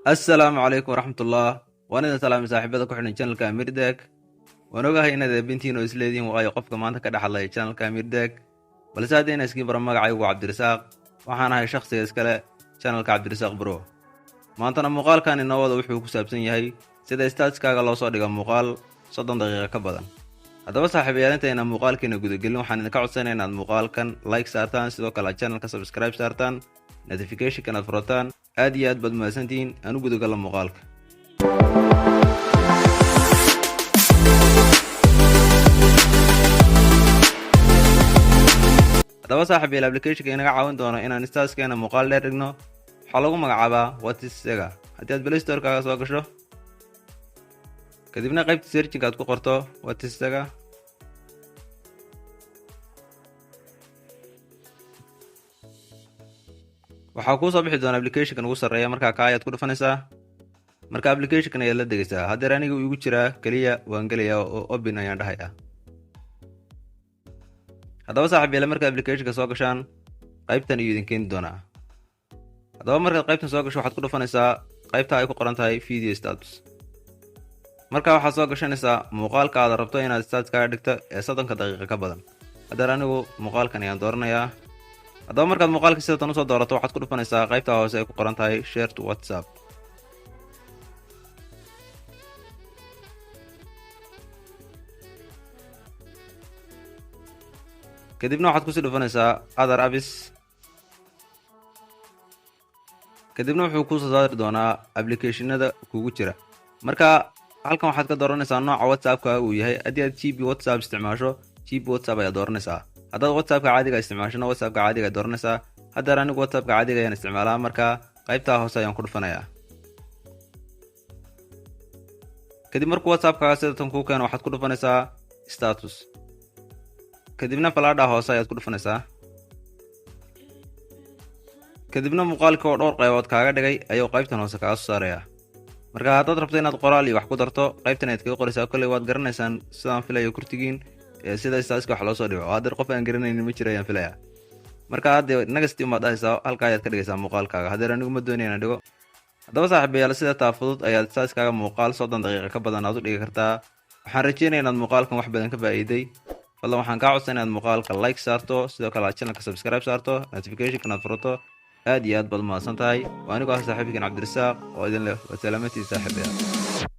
السلام عليكم ورحمة الله. وأنا سلام صاحبتك وحنا channel كامير داك. ونوجه هنا ذا بنتين وإسلادين وغاية قفك ما أنت كده حلا channel كامير داك. بلسادين اسكي برمج عيو عبد الرزاق. وحنا هاي شخص يسكلا channel كعبد الرزاق برو. ما أنت مقال كان إنه وضع وحوك كسابسين يهي. سيدا استاتس كاغا لو صادق مقال صدن دقيقة كبدا. هذا بس صاحبي أنت هنا مقال كنا جود قلنا حنا نكعد سنة إن المقال كان لايك سارتان سيدو كلا channel كسبسكرايب سارتان. notification كانت فرطان. آديات بد ما سنتين أنا جود قلنا مقالك. haddaba saaxiibayaal application-ka inaga caawin doono inaan statuskeena muuqaal dheer dhigno waxaa lagu magacaabaa whatsapp haddii aad play store-kaaga soo gasho kadibna qaybta searching aad ku qorto whatsapp waxaa kuu soo bixi doona application-kan ugu sarreeya markaa ka ayaad ku dhufanaysaa marka application-kan ayaad la degaysaa haddeer aniga igu jiraa keliya waan gelayaa oo open ayaan dhahayaa haddaba saaxiibayaal marka application-ka soo gashaan qaybtan iyo idin keeni doonaa haddaba markaad qaybtan soo gasho waxaad ku dhufanaysaa qaybta ay ku qoran tahay video status marka waxaad soo gashanaysaa muuqaalka aad rabto inaad status kaga dhigto ee 30 daqiiqo ka badan haddeer anigu muuqaalkan ayaan dooranayaa haddaba markaad muuqaalka sida tan usoo doorato waxaad ku dhufanaysaa qaybta hoose ay ku qoran tahay share to whatsapp kadibna waxaad kusii dhufanaysaa other apps kadibna wuxuu ku soo saari doonaa applicationada kugu jira marka halkan waxaad ka dooranaysaa nooca whatsapp-ka uu yahay haddii aad gb whatsapp isticmaasho gb whatsapp ayaad dooranaysaa haddaad whatsapp-ka caadiga isticmaashona whatsapp-ka caadiga ayaad dooranaysaa haddeer anigu whatsapp-ka caadiga ayaan isticmaalaa marka qaybtaa hoose ayaan ku dhufanayaa kadib markuu whatsapp-kaaga sida tan kuu keeno waxaad ku dhufanaysaa status kadibna falaadha hoose ayaad ku dhufanaysaa kadibna muuqaalka oo dhowr qaybood kaaga dhigay ayuu qaybtan hoose kaaga soo saarayaa marka haddaad rabto inaad qoraal iyo wax ku darto qaybtan ayaad kaga qoraysaa kolley waad garanaysaan sidaan filayo kurtigiin sida statuska wax loo soo dhigo haddeer qof aan garanaynin ma jiro ayaan filayaa marka hadda next umaad dhahaysaa halkaa ayaad ka dhigaysaa muuqaalkaaga haddeer anigu ma doonaya inaan dhigo haddaba saaxiibayaal sida taa fudud ayaad statuskaaga muuqaal 30 daqiiqo ka badan aad u dhigi kartaa waxaan rajeynayaa inaad muuqaalkan wax badan ka faa'iiday fadlan waxaan kaa codsan inaad muuqaalka like saarto sidoo kale aad channelka subscribe saarto notification-kan aad furato aad iyo aad baad mahadsan tahay waa anigoo ah saaxiibkiin cabdirasaaq oo idin leh waa salaamatii saaxiibayaal